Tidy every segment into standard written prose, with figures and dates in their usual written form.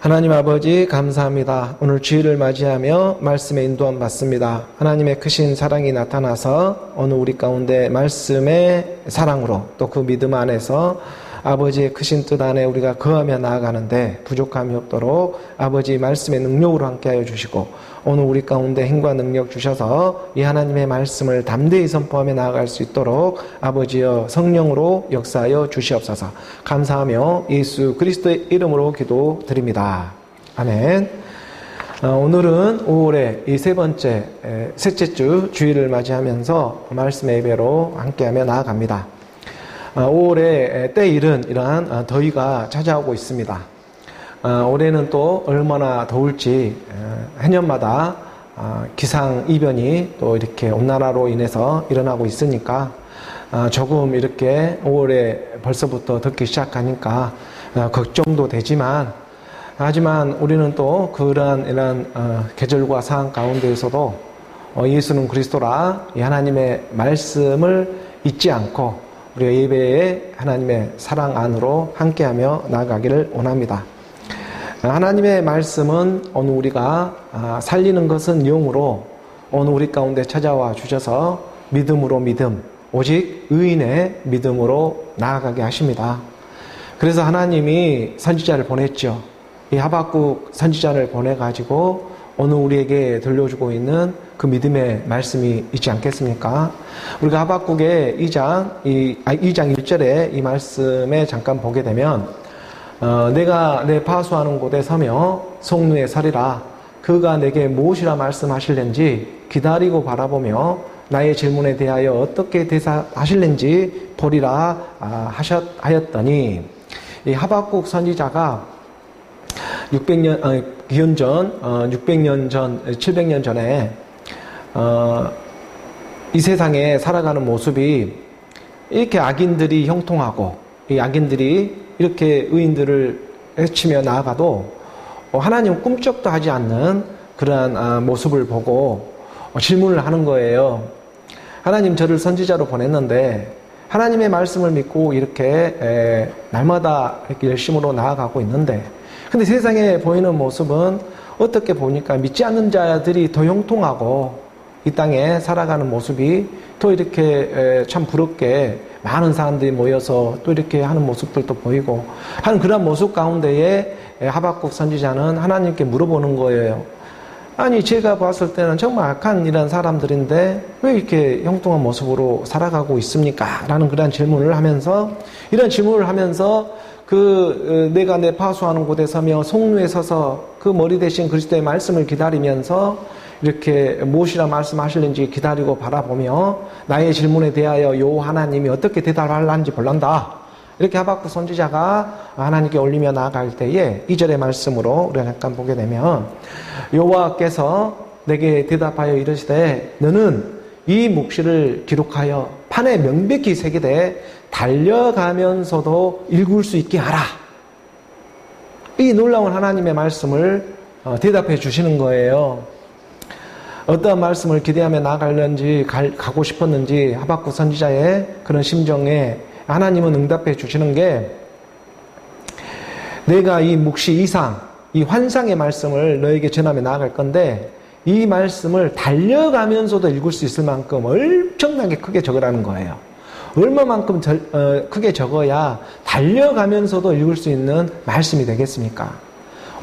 하나님 아버지 감사합니다. 오늘 주일을 맞이하며 말씀의 인도함 받습니다. 하나님의 크신 사랑이 나타나서 오늘 우리 가운데 말씀의 사랑으로 또 그 믿음 안에서 아버지의 크신 뜻 안에 우리가 거하며 나아가는데 부족함이 없도록 아버지 말씀의 능력으로 함께하여 주시고 오늘 우리 가운데 힘과 능력 주셔서 이 하나님의 말씀을 담대히 선포하며 나아갈 수 있도록 아버지여 성령으로 역사하여 주시옵소서. 감사하며 예수 그리스도의 이름으로 기도드립니다. 아멘. 오늘은 5월의 이 셋째 주 주일을 맞이하면서 말씀의 예배로 함께하며 나아갑니다. 5월의 때일은 이러한 더위가 찾아오고 있습니다. 올해는 또 얼마나 더울지 해년마다 기상이변이 또 이렇게 온난화로 인해서 일어나고 있으니까 조금 이렇게 5월에 벌써부터 덥기 시작하니까 걱정도 되지만 하지만 우리는 또 이러한 계절과 상황 가운데에서도 예수는 그리스도라 이 하나님의 말씀을 잊지 않고 우리가 예배에 하나님의 사랑 안으로 함께하며 나아가기를 원합니다. 하나님의 말씀은 오늘 우리가 살리는 것은 영으로 오늘 우리 가운데 찾아와 주셔서 믿음으로 믿음, 오직 의인의 믿음으로 나아가게 하십니다. 그래서 하나님이 선지자를 보냈죠. 이 하박국 선지자를 보내가지고 오늘 우리에게 들려주고 있는 그 믿음의 말씀이 있지 않겠습니까? 우리가 하박국의 2장 1절에 이 말씀에 잠깐 보게 되면 내가 내 파수하는 곳에 서며 속루에 서리라. 그가 내게 무엇이라 말씀하실는지 기다리고 바라보며 나의 질문에 대하여 어떻게 대사하실는지 보리라 하였더니 이 하박국 선지자가 600년 전, 700년 전에 이 세상에 살아가는 모습이 이렇게 악인들이 형통하고 이 악인들이 이렇게 의인들을 해치며 나아가도 하나님 꿈쩍도 하지 않는 그러한 모습을 보고 질문을 하는 거예요. 하나님 저를 선지자로 보냈는데 하나님의 말씀을 믿고 이렇게 날마다 이렇게 열심으로 나아가고 있는데 근데 세상에 보이는 모습은 어떻게 보니까 믿지 않는 자들이 더 형통하고 이 땅에 살아가는 모습이 또 이렇게 참 부럽게 많은 사람들이 모여서 또 이렇게 하는 모습들도 보이고 하는 그런 모습 가운데에 하박국 선지자는 하나님께 물어보는 거예요. 아니 제가 봤을 때는 정말 악한 이런 사람들인데 왜 이렇게 형통한 모습으로 살아가고 있습니까? 라는 그런 질문을 하면서 이런 질문을 하면서 내가 내 파수하는 곳에 서며 속루에 서서 그 머리 대신 그리스도의 말씀을 기다리면서 이렇게 무엇이라 말씀하실는지 기다리고 바라보며 나의 질문에 대하여 요 하나님이 어떻게 대답할는지 볼란다. 이렇게 하박국 선지자가 하나님께 올리며 나아갈 때에 2절의 말씀으로 우리가 잠깐 보게 되면 여호와께서 내게 대답하여 이르시되 너는 이 묵시를 기록하여 판에 명백히 새기되 달려가면서도 읽을 수 있게 하라. 이 놀라운 하나님의 말씀을 대답해 주시는 거예요. 어떠한 말씀을 기대하며 나아가려는지 가고 싶었는지 하박국 선지자의 그런 심정에 하나님은 응답해 주시는 게 내가 이 묵시 이상 이 환상의 말씀을 너에게 전하며 나아갈 건데 이 말씀을 달려가면서도 읽을 수 있을 만큼 엄청나게 크게 적으라는 거예요. 얼마만큼 크게 적어야 달려가면서도 읽을 수 있는 말씀이 되겠습니까?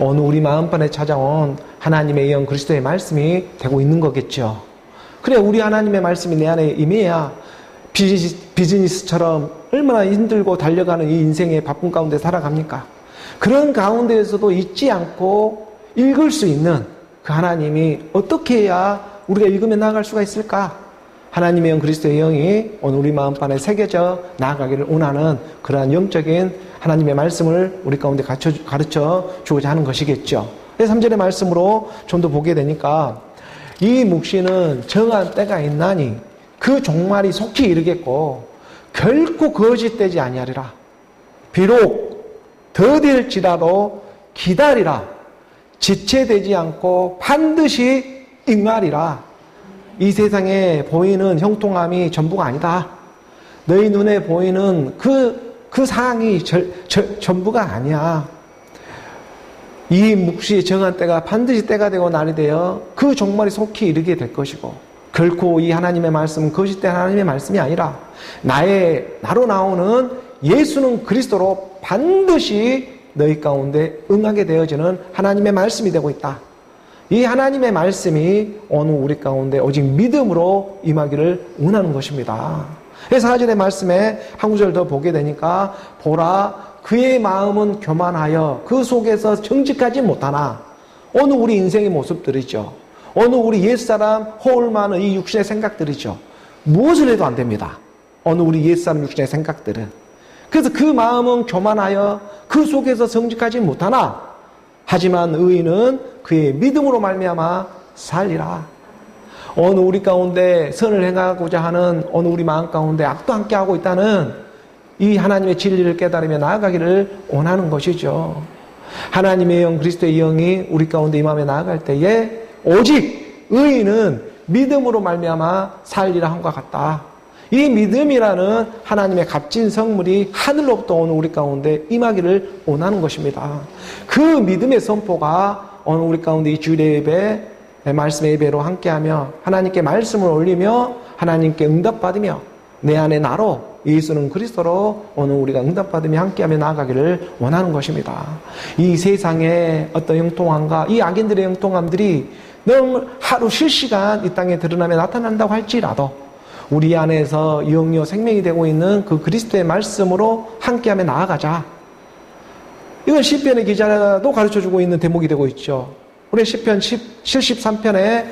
오늘 우리 마음판에 찾아온 하나님의 영 그리스도의 말씀이 되고 있는 거겠죠. 그래 우리 하나님의 말씀이 내 안에 임해야 비즈니스처럼 얼마나 힘들고 달려가는 이 인생의 바쁜 가운데 살아갑니까? 그런 가운데에서도 잊지 않고 읽을 수 있는 그 하나님이 어떻게 해야 우리가 읽으며 나아갈 수가 있을까? 하나님의 영 그리스도의 영이 오늘 우리 마음판에 새겨져 나아가기를 원하는 그러한 영적인 하나님의 말씀을 우리 가운데 가르쳐 주고자 하는 것이겠죠. 3절의 말씀으로 좀 더 보게 되니까 이 묵시는 정한 때가 있나니 그 종말이 속히 이르겠고 결코 거짓되지 아니하리라. 비록 더딜지라도 기다리라. 지체되지 않고 반드시 응하리라. 이 세상에 보이는 형통함이 전부가 아니다. 너희 눈에 보이는 그 그 사항이 전부가 아니야. 이 묵시의 정한 때가 반드시 때가 되고 날이 되어 그 종말이 속히 이르게 될 것이고, 결코 이 하나님의 말씀은 거짓된 하나님의 말씀이 아니라 나로 나오는 예수는 그리스도로 반드시 너희 가운데 응하게 되어지는 하나님의 말씀이 되고 있다. 이 하나님의 말씀이 오늘 우리 가운데 오직 믿음으로 임하기를 원하는 것입니다. 그래서 4절의 말씀에 한 구절 더 보게 되니까, 보라 그의 마음은 교만하여 그 속에서 정직하지 못하나. 오늘 우리 인생의 모습들이죠. 오늘 우리 옛사람 허울많은 이 육신의 생각들이죠. 무엇을 해도 안 됩니다. 오늘 우리 옛사람 육신의 생각들은. 그래서 그 마음은 교만하여 그 속에서 정직하지 못하나, 하지만 의인은 그의 믿음으로 말미암아 살리라. 오늘 우리 가운데 선을 행하고자 하는 오늘 우리 마음 가운데 악도 함께 하고 있다는 이 하나님의 진리를 깨달으며 나아가기를 원하는 것이죠. 하나님의 영, 그리스도의 영이 우리 가운데 이 마음에 나아갈 때에 오직 의인은 믿음으로 말미암아 살리라 함과 같다. 이 믿음이라는 하나님의 값진 성물이 하늘로부터 오는 우리 가운데 임하기를 원하는 것입니다. 그 믿음의 선포가 오늘 우리 가운데 이 주일의 예배, 말씀의 예배로 함께하며 하나님께 말씀을 올리며 하나님께 응답받으며 내 안에 나로 예수는 그리스도로 오늘 우리가 응답받으며 함께하며 나아가기를 원하는 것입니다. 이 세상의 어떤 형통함과 이 악인들의 형통함들이 너무 하루 실시간 이 땅에 드러나며 나타난다고 할지라도 우리 안에서 영요 생명이 되고 있는 그 그리스도의 말씀으로 함께하며 나아가자. 이건 시편의 기자도 가르쳐주고 있는 대목이 되고 있죠. 우리 시편 73편의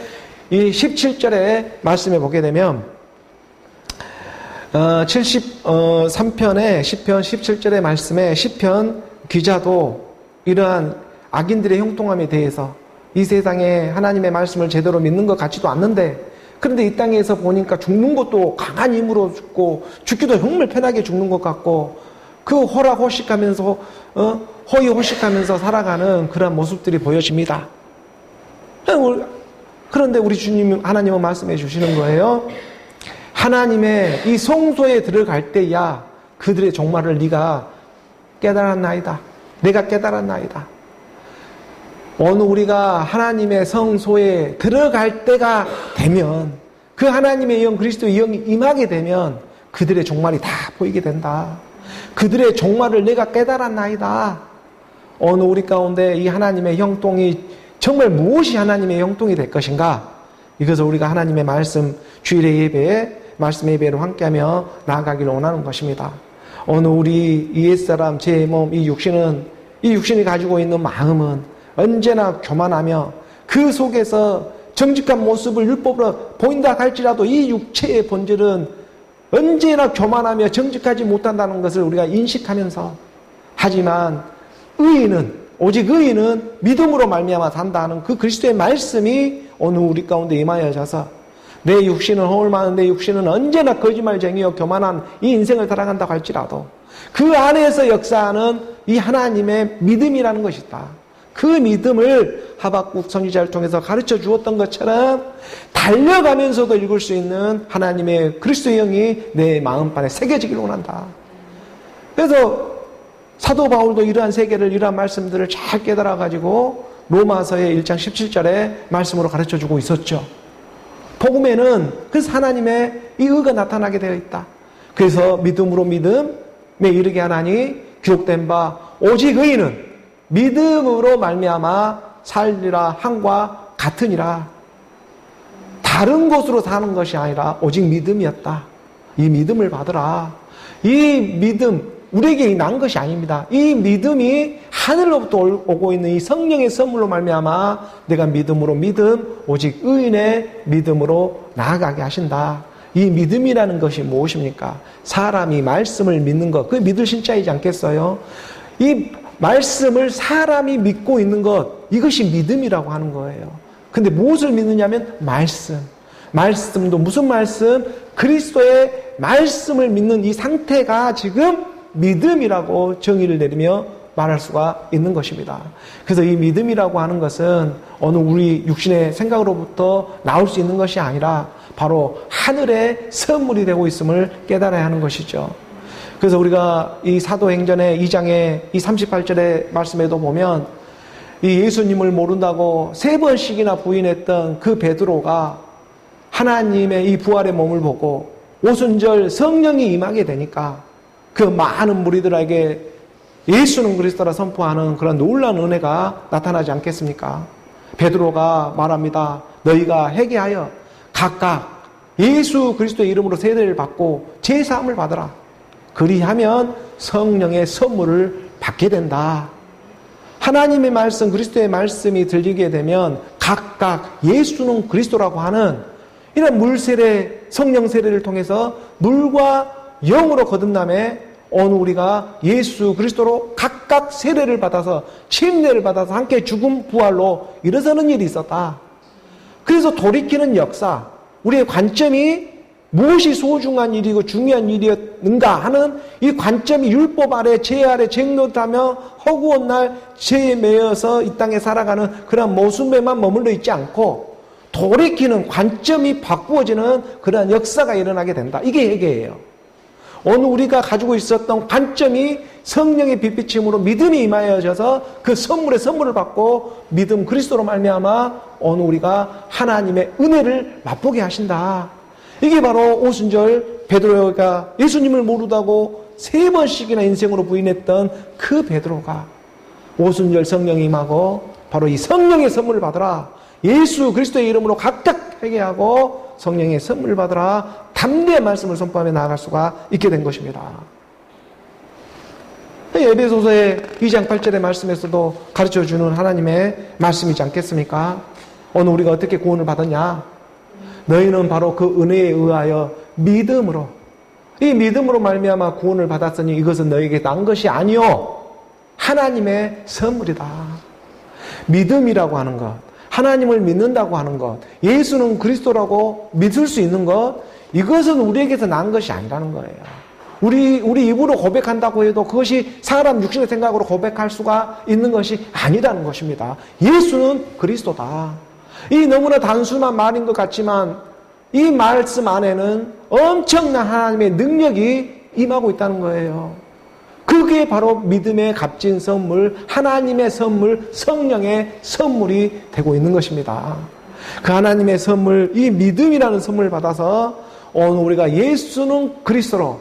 이 17절의 말씀에 보게 되면 73편의 시편 17절의 말씀에 시편 기자도 이러한 악인들의 형통함에 대해서 이 세상에 하나님의 말씀을 제대로 믿는 것 같지도 않는데, 그런데 이 땅에서 보니까 죽는 것도 강한 힘으로 죽고 죽기도 정말 편하게 죽는 것 같고 그 호락호식하면서 호의호식하면서 살아가는 그런 모습들이 보여집니다. 그런데 우리 주님 하나님은 말씀해 주시는 거예요. 하나님의 이 성소에 들어갈 때야 그들의 종말을 네가 깨달았나이다. 내가 깨달았나이다. 오늘 우리가 하나님의 성소에 들어갈 때가 되면, 그 하나님의 영, 그리스도의 영이 임하게 되면 그들의 종말이 다 보이게 된다. 그들의 종말을 내가 깨달았나이다. 오늘 우리 가운데 이 하나님의 형통이 정말 무엇이 하나님의 형통이 될 것인가? 이것을 우리가 하나님의 말씀, 주일의 예배에 말씀 예배로 함께하며 나아가기를 원하는 것입니다. 오늘 우리 이 옛사람, 제 몸, 이 육신이 가지고 있는 마음은 언제나 교만하며 그 속에서 정직한 모습을 율법으로 보인다 할지라도 이 육체의 본질은 언제나 교만하며 정직하지 못한다는 것을 우리가 인식하면서, 하지만 오직 의인은 믿음으로 말미암아 산다는 그 그리스도의 말씀이 오늘 우리 가운데 임하여져서 내 육신은 허울많은 내 육신은 언제나 거짓말쟁이요 교만한 이 인생을 살아간다고 할지라도 그 안에서 역사하는 이 하나님의 믿음이라는 것이다. 그 믿음을 하박국 선지자를 통해서 가르쳐 주었던 것처럼 달려가면서도 읽을 수 있는 하나님의 그리스도의 영이 내 마음판에 새겨지기를 원한다. 그래서 사도 바울도 이러한 세계를, 이러한 말씀들을 잘 깨달아가지고 로마서의 1장 17절에 말씀으로 가르쳐 주고 있었죠. 복음에는 그래서 하나님의 이 의가 나타나게 되어 있다. 그래서 믿음으로 믿음에 이르게 하나니 기록된 바 오직 의인은 믿음으로 말미암아 살리라 함과 같으니라. 다른 곳으로 사는 것이 아니라 오직 믿음이었다. 이 믿음을 받으라. 이 믿음, 우리에게 난 것이 아닙니다. 이 믿음이 하늘로부터 오고 있는 이 성령의 선물로 말미암아 내가 믿음으로 오직 의인의 믿음으로 나아가게 하신다. 이 믿음이라는 것이 무엇입니까? 사람이 말씀을 믿는 것, 그게 믿을 신자이지 않겠어요? 이 말씀을 사람이 믿고 있는 것, 이것이 믿음이라고 하는 거예요. 근데 무엇을 믿느냐면 말씀도 무슨 말씀? 그리스도의 말씀을 믿는 이 상태가 지금 믿음이라고 정의를 내리며 말할 수가 있는 것입니다. 그래서 이 믿음이라고 하는 것은 어느 우리 육신의 생각으로부터 나올 수 있는 것이 아니라 바로 하늘의 선물이 되고 있음을 깨달아야 하는 것이죠. 그래서 우리가 이 사도행전의 2장의 이 38절의 말씀에도 보면 이 예수님을 모른다고 3번씩이나 부인했던 그 베드로가 하나님의 이 부활의 몸을 보고 오순절 성령이 임하게 되니까 그 많은 무리들에게 예수는 그리스도라 선포하는 그런 놀라운 은혜가 나타나지 않겠습니까? 베드로가 말합니다. 너희가 회개하여 각각 예수 그리스도의 이름으로 세례를 받고 제사함을 받으라. 그리하면 성령의 선물을 받게 된다. 하나님의 말씀, 그리스도의 말씀이 들리게 되면 각각 예수는 그리스도라고 하는 이런 물세례, 성령 세례를 통해서 물과 영으로 거듭남에 어느 우리가 예수 그리스도로 각각 세례를 받아서 침례를 받아서 함께 죽음 부활로 일어서는 일이 있었다. 그래서 돌이키는 역사, 우리의 관점이 무엇이 소중한 일이고 중요한 일이었는가 하는 이 관점이 율법 아래 죄 아래 쟁노하며 허구한 날 죄에 매여서 이 땅에 살아가는 그런 모습에만 머물러 있지 않고 돌이키는 관점이 바꾸어지는 그런 역사가 일어나게 된다. 이게 회개예요. 어느 우리가 가지고 있었던 관점이 성령의 빛비침으로 믿음이 임하여져서 그 선물의 선물을 받고 믿음 그리스도로 말미암아 어느 우리가 하나님의 은혜를 맛보게 하신다. 이게 바로 오순절 베드로가 예수님을 모르다고 3번씩이나 인생으로 부인했던 그 베드로가 오순절 성령이 임하고 바로 이 성령의 선물을 받으라. 예수 그리스도의 이름으로 각각 회개하고 성령의 선물을 받으라. 담대한 말씀을 선포하며 나아갈 수가 있게 된 것입니다. 에베소서의 2장 8절의 말씀에서도 가르쳐주는 하나님의 말씀이지 않겠습니까? 오늘 우리가 어떻게 구원을 받았냐? 너희는 바로 그 은혜에 의하여 믿음으로, 이 믿음으로 말미암아 구원을 받았으니 이것은 너희에게 난 것이 아니요 하나님의 선물이다. 믿음이라고 하는 것, 하나님을 믿는다고 하는 것, 예수는 그리스도라고 믿을 수 있는 것, 이것은 우리에게서 난 것이 아니라는 거예요. 우리 입으로 고백한다고 해도 그것이 사람 육신의 생각으로 고백할 수가 있는 것이 아니라는 것입니다. 예수는 그리스도다. 이 너무나 단순한 말인 것 같지만 이 말씀 안에는 엄청난 하나님의 능력이 임하고 있다는 거예요. 그게 바로 믿음의 값진 선물, 하나님의 선물, 성령의 선물이 되고 있는 것입니다. 그 하나님의 선물, 이 믿음이라는 선물을 받아서 오늘 우리가 예수는 그리스도로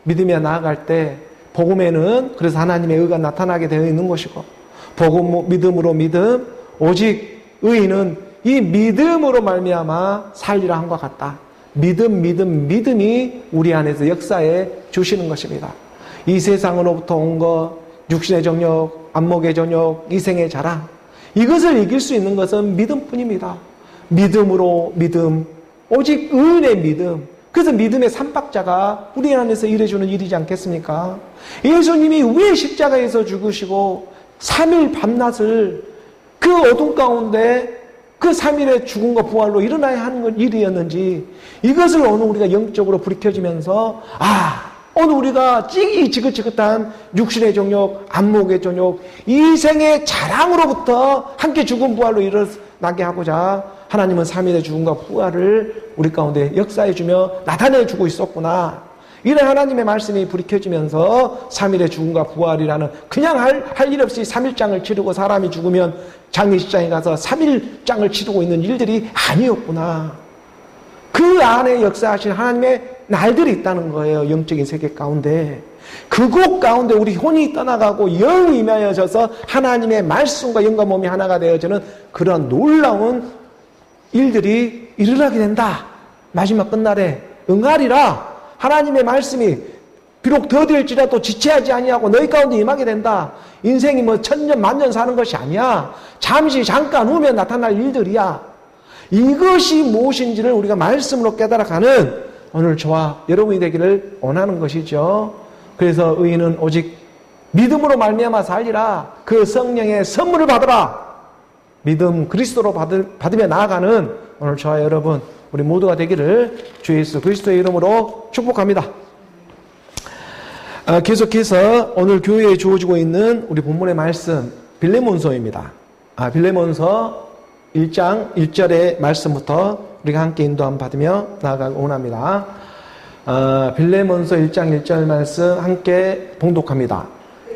믿으며 나아갈 때 복음에는 그래서 하나님의 의가 나타나게 되어 있는 것이고 복음, 믿음으로 믿음, 오직 의인은 이 믿음으로 말미암아 살리라 함과 같다. 믿음이 우리 안에서 역사해 주시는 것입니다. 이 세상으로부터 온 것, 육신의 정욕, 안목의 정욕, 이생의 자랑, 이것을 이길 수 있는 것은 믿음뿐입니다. 믿음으로 믿음, 오직 의인의 믿음. 그래서 믿음의 삼박자가 우리 안에서 일해주는 일이지 않겠습니까? 예수님이 왜 십자가에서 죽으시고 3일 밤낮을 그 어둠 가운데 그 3일의 죽음과 부활로 일어나야 하는 일이었는지 이것을 오늘 우리가 영적으로 불이 켜지면서 오늘 우리가 지긋지긋한 육신의 정욕, 안목의 정욕, 이생의 자랑으로부터 함께 죽음 부활로 일어나게 하고자 하나님은 3일의 죽음과 부활을 우리 가운데 역사해주며 나타내주고 있었구나. 이런 하나님의 말씀이 불이 켜지면서 3일의 죽음과 부활이라는 그냥 할 일 없이 3일장을 치르고 사람이 죽으면 장례식장에 가서 3일장을 치르고 있는 일들이 아니었구나. 그 안에 역사하신 하나님의 날들이 있다는 거예요. 영적인 세계 가운데. 그곳 가운데 우리 혼이 떠나가고 영이 임하여져서 하나님의 말씀과 영과 몸이 하나가 되어지는 그런 놀라운 일들이 일어나게 된다. 마지막 끝날에 응하리라. 하나님의 말씀이 비록 더딜지라도 지체하지 아니하고 너희 가운데 임하게 된다. 인생이 뭐 천년 만년 사는 것이 아니야. 잠깐 후면 나타날 일들이야. 이것이 무엇인지를 우리가 말씀으로 깨달아가는 오늘 저와 여러분이 되기를 원하는 것이죠. 그래서 의인은 오직 믿음으로 말미암아 살리라. 그 성령의 선물을 받으라. 믿음 그리스도로 받으며 나아가는 오늘 저와 여러분 우리 모두가 되기를 주 예수 그리스도의 이름으로 축복합니다. 계속해서 오늘 교회에 주어지고 있는 우리 본문의 말씀 빌레몬서입니다. 빌레몬서 1장 1절의 말씀부터 우리가 함께 인도함 받으며 나아가기 원합니다. 빌레몬서 1장 1절 말씀 함께 봉독합니다.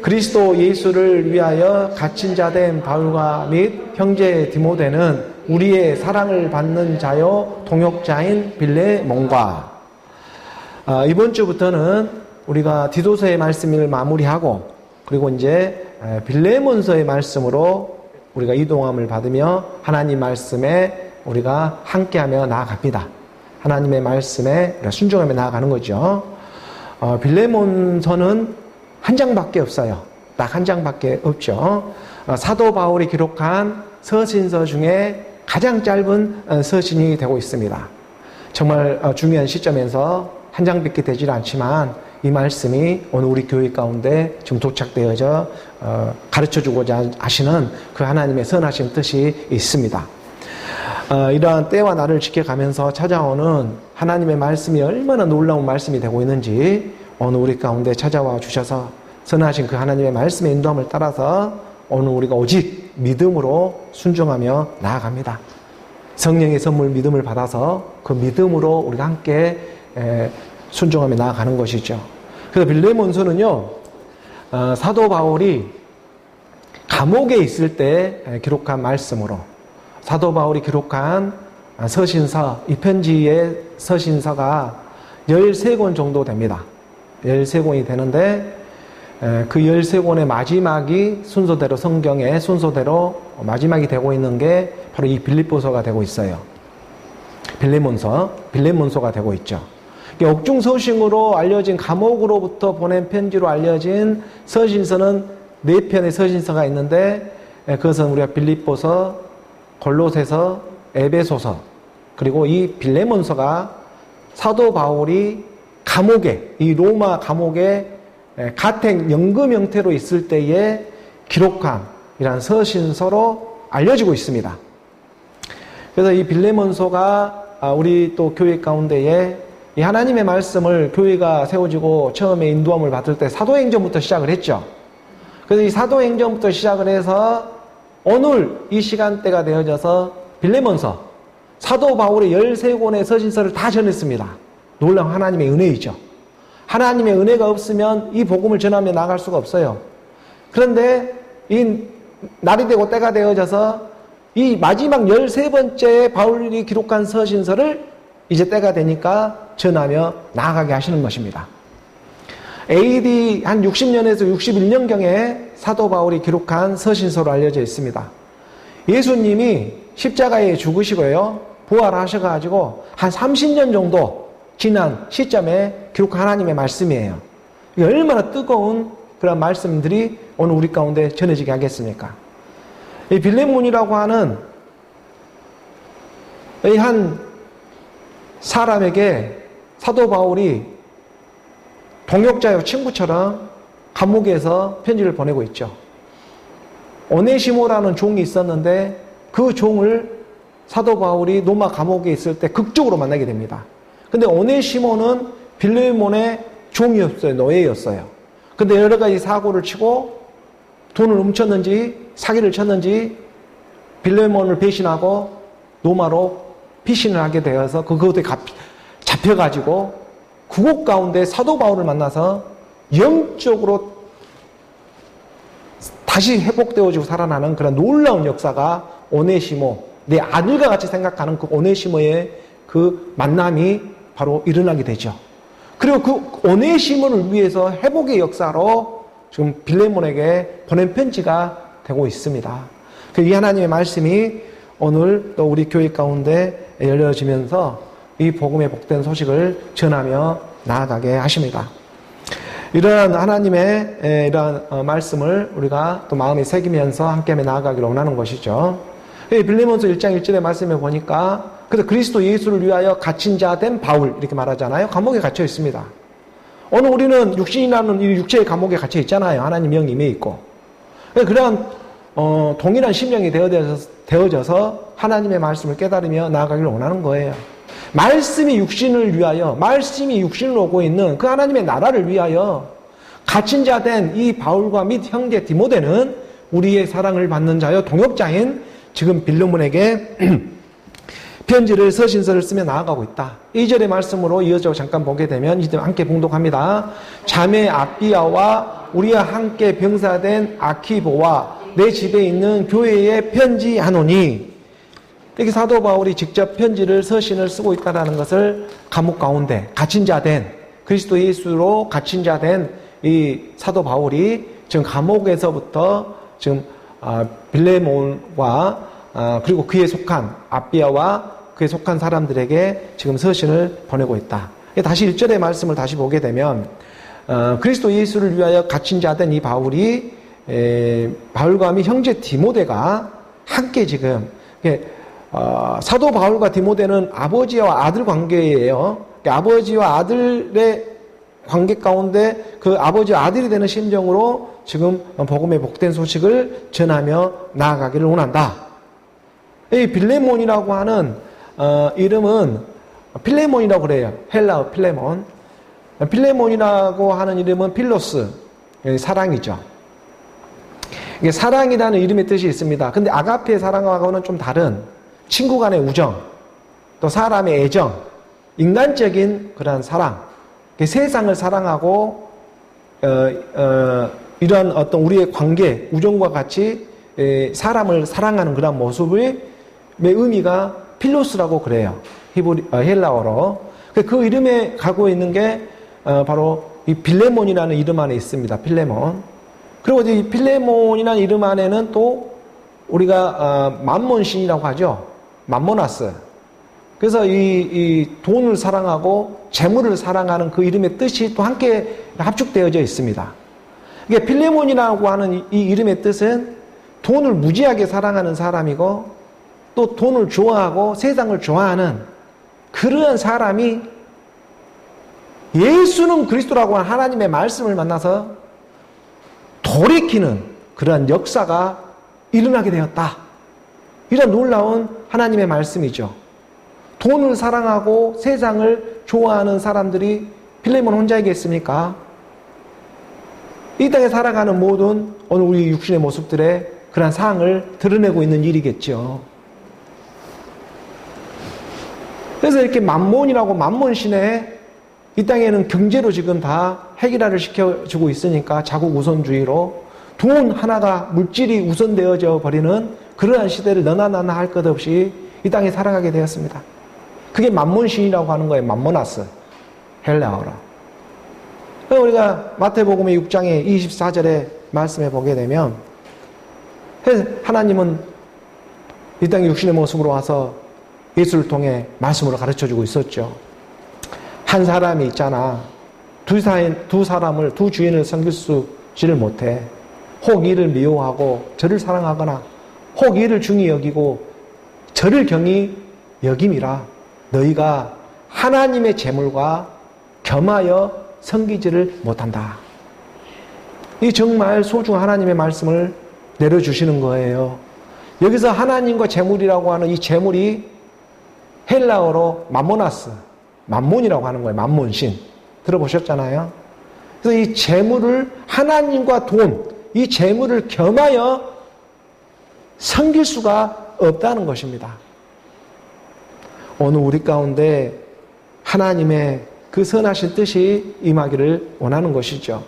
그리스도 예수를 위하여 갇힌 자 된 바울과 및 형제 디모데는 우리의 사랑을 받는 자요 동역자인 빌레몬과. 이번 주부터는 우리가 디도서의 말씀을 마무리하고 그리고 이제 빌레몬서의 말씀으로 우리가 이동함을 받으며 하나님 말씀에 우리가 함께하며 나아갑니다. 하나님의 말씀에 순종하며 나아가는 거죠. 빌레몬서는 한 장밖에 없어요. 딱 한 장밖에 없죠. 사도 바울이 기록한 서신서 중에 가장 짧은 서신이 되고 있습니다. 정말 중요한 시점에서 한 장밖에 되질 않지만 이 말씀이 오늘 우리 교회 가운데 지금 도착되어져 가르쳐주고자 하시는 그 하나님의 선하신 뜻이 있습니다. 이러한 때와 날을 지켜가면서 찾아오는 하나님의 말씀이 얼마나 놀라운 말씀이 되고 있는지 오늘 우리 가운데 찾아와 주셔서 선하신 그 하나님의 말씀의 인도함을 따라서 오늘 우리가 오직 믿음으로 순종하며 나아갑니다. 성령의 선물 믿음을 받아서 그 믿음으로 우리가 함께 순종하며 나아가는 것이죠. 그래서 빌레몬서는요, 사도 바울이 감옥에 있을 때 기록한 말씀으로 사도 바울이 기록한 서신서, 이 편지의 서신서가 13권 정도 됩니다. 13권이 되는데 그 13권의 마지막이 순서대로 성경의 순서대로 마지막이 되고 있는 게 바로 이 빌립보서가 되고 있어요. 빌레몬서가 되고 있죠. 옥중 서신으로 알려진 감옥으로부터 보낸 편지로 알려진 서신서는 4편의 서신서가 있는데 그것은 우리가 빌립보서, 골로새서, 에베소서 그리고 이 빌레몬서가 사도 바울이 감옥에 이 로마 감옥에 가택 연금 형태로 있을 때에 기록한 이러한 서신서로 알려지고 있습니다. 그래서 이 빌레몬서가 우리 또 교회 가운데에 이 하나님의 말씀을 교회가 세워지고 처음에 인도함을 받을 때 사도행전부터 시작을 했죠. 그래서 이 사도행전부터 시작을 해서 오늘 이 시간대가 되어져서 빌레몬서, 사도 바울의 13권의 서신서를 다 전했습니다. 놀라운 하나님의 은혜이죠. 하나님의 은혜가 없으면 이 복음을 전하며 나갈 수가 없어요. 그런데 이 날이 되고 때가 되어져서 이 마지막 13번째 바울이 기록한 서신서를 이제 때가 되니까 전하며 나아가게 하시는 것입니다. AD 한 60년에서 61년경에 사도 바울이 기록한 서신서로 알려져 있습니다. 예수님이 십자가에 죽으시고요, 부활하셔가지고 한 30년 정도 지난 시점에 기록한 하나님의 말씀이에요. 이게 얼마나 뜨거운 그런 말씀들이 오늘 우리 가운데 전해지게 하겠습니까? 이 빌레몬이라고 하는 이 한 사람에게 사도 바울이 동역자요 친구처럼 감옥에서 편지를 보내고 있죠. 오네시모라는 종이 있었는데 그 종을 사도 바울이 로마 감옥에 있을 때 극적으로 만나게 됩니다. 근데 오네시모는 빌레몬의 종이었어요. 노예였어요. 근데 여러 가지 사고를 치고 돈을 훔쳤는지 사기를 쳤는지 빌레몬을 배신하고 로마로 피신을 하게 되어서 그것에 잡혀가지고 구곡 가운데 사도 바울을 만나서 영적으로 다시 회복되어지고 살아나는 그런 놀라운 역사가 오네시모, 내 아들과 같이 생각하는 그 오네시모의 그 만남이 바로 일어나게 되죠. 그리고 그 오네시모를 위해서 회복의 역사로 지금 빌레몬에게 보낸 편지가 되고 있습니다. 이 하나님의 말씀이 오늘 또 우리 교회 가운데 열려지면서 이 복음의 복된 소식을 전하며 나아가게 하십니다. 이러한 하나님의 이러한 말씀을 우리가 또 마음에 새기면서 함께 나아가기를 원하는 것이죠. 빌레몬서 1장 1절의 말씀에 보니까 그래서 그리스도 예수를 위하여 갇힌 자 된 바울 이렇게 말하잖아요. 감옥에 갇혀 있습니다. 오늘 우리는 육신이라는 이 육체의 감옥에 갇혀 있잖아요. 하나님 영 임해 있고. 그런 동일한 심령이 되어져서 하나님의 말씀을 깨달으며 나아가기를 원하는 거예요. 말씀이 육신을 위하여, 말씀이 육신을 오고 있는 그 하나님의 나라를 위하여 갇힌 자 된 이 바울과 및 형제 디모데는 우리의 사랑을 받는 자여 동역자인 지금 빌레몬에게 편지를 서신서를 쓰며 나아가고 있다. 2절의 말씀으로 이어져 잠깐 보게 되면 이제 함께 봉독합니다. 자매 아비아와 우리와 함께 병사된 아키보와 내 집에 있는 교회에 편지하노니, 이렇게 사도 바울이 직접 편지를 서신을 쓰고 있다는 것을 감옥 가운데 갇힌 자 된, 그리스도 예수로 갇힌 자 된 이 사도 바울이 지금 감옥에서부터 지금 빌레몬과 그리고 그에 속한 아비아와 그에 속한 사람들에게 지금 서신을 보내고 있다. 다시 1절의 말씀을 다시 보게 되면 그리스도 예수를 위하여 갇힌 자 된 이 바울이 바울과 및 형제 디모데가 함께 지금 사도 바울과 디모데는 아버지와 아들 관계예요. 아버지와 아들의 관계 가운데 그 아버지와 아들이 되는 심정으로 지금 복음의 복된 소식을 전하며 나아가기를 원한다. 이 빌레몬이라고 하는 이름은 필레몬이라고 그래요. 헬라어 필레몬. 필레몬이라고 하는 이름은 필로스, 사랑이죠. 이게 사랑이라는 이름의 뜻이 있습니다. 근데 아가페의 사랑하고는 좀 다른 친구 간의 우정, 또 사람의 애정, 인간적인 그런 사랑, 세상을 사랑하고 이런 어떤 우리의 관계, 우정과 같이 사람을 사랑하는 그런 모습의 의미가 필로스라고 그래요. 헬라어로. 그 이름에 갖고 있는 게 바로 이 빌레몬이라는 이름 안에 있습니다. 필레몬. 그리고 이 필레몬이라는 이름 안에는 또 우리가 맘몬신이라고 하죠. 맘모나스. 그래서 이 돈을 사랑하고 재물을 사랑하는 그 이름의 뜻이 또 함께 합축되어져 있습니다. 이게 필레몬이라고 하는 이 이름의 뜻은 돈을 무지하게 사랑하는 사람이고 또 돈을 좋아하고 세상을 좋아하는 그러한 사람이 예수는 그리스도라고 하는 하나님의 말씀을 만나서 돌이키는 그러한 역사가 일어나게 되었다. 이런 놀라운 하나님의 말씀이죠. 돈을 사랑하고 세상을 좋아하는 사람들이 필레몬 혼자이겠습니까? 이 땅에 살아가는 모든 오늘 우리 육신의 모습들의 그런 사항을 드러내고 있는 일이겠죠. 그래서 이렇게 맘몬이라고 맘몬신에 이 땅에는 경제로 지금 다 해결화를 시켜주고 있으니까 자국 우선주의로 돈 하나가 물질이 우선되어져 버리는 그러한 시대를 너나 나나 할 것 없이 이 땅에 살아가게 되었습니다. 그게 맘몬신이라고 하는 거예요. 맘모나스. 헬라어로. 우리가 마태복음의 6장의 24절의 말씀에 보게 되면 하나님은 이 땅에 육신의 모습으로 와서 예수를 통해 말씀으로 가르쳐주고 있었죠. 한 사람이 있잖아. 두 주인을 섬기지를 못해. 혹 이를 미워하고 저를 사랑하거나 혹 이를 중히 여기고 저를 경히 여김이라 너희가 하나님의 재물과 겸하여 섬기지를 못한다. 이 정말 소중한 하나님의 말씀을 내려주시는 거예요. 여기서 하나님과 재물이라고 하는 이 재물이 헬라어로 맘모나스, 맘몬이라고 하는 거예요. 맘몬신. 들어보셨잖아요. 그래서 이 재물을 하나님과 돈, 이 재물을 겸하여 섬길 수가 없다는 것입니다. 오늘 우리 가운데 하나님의 그 선하신 뜻이 임하기를 원하는 것이죠.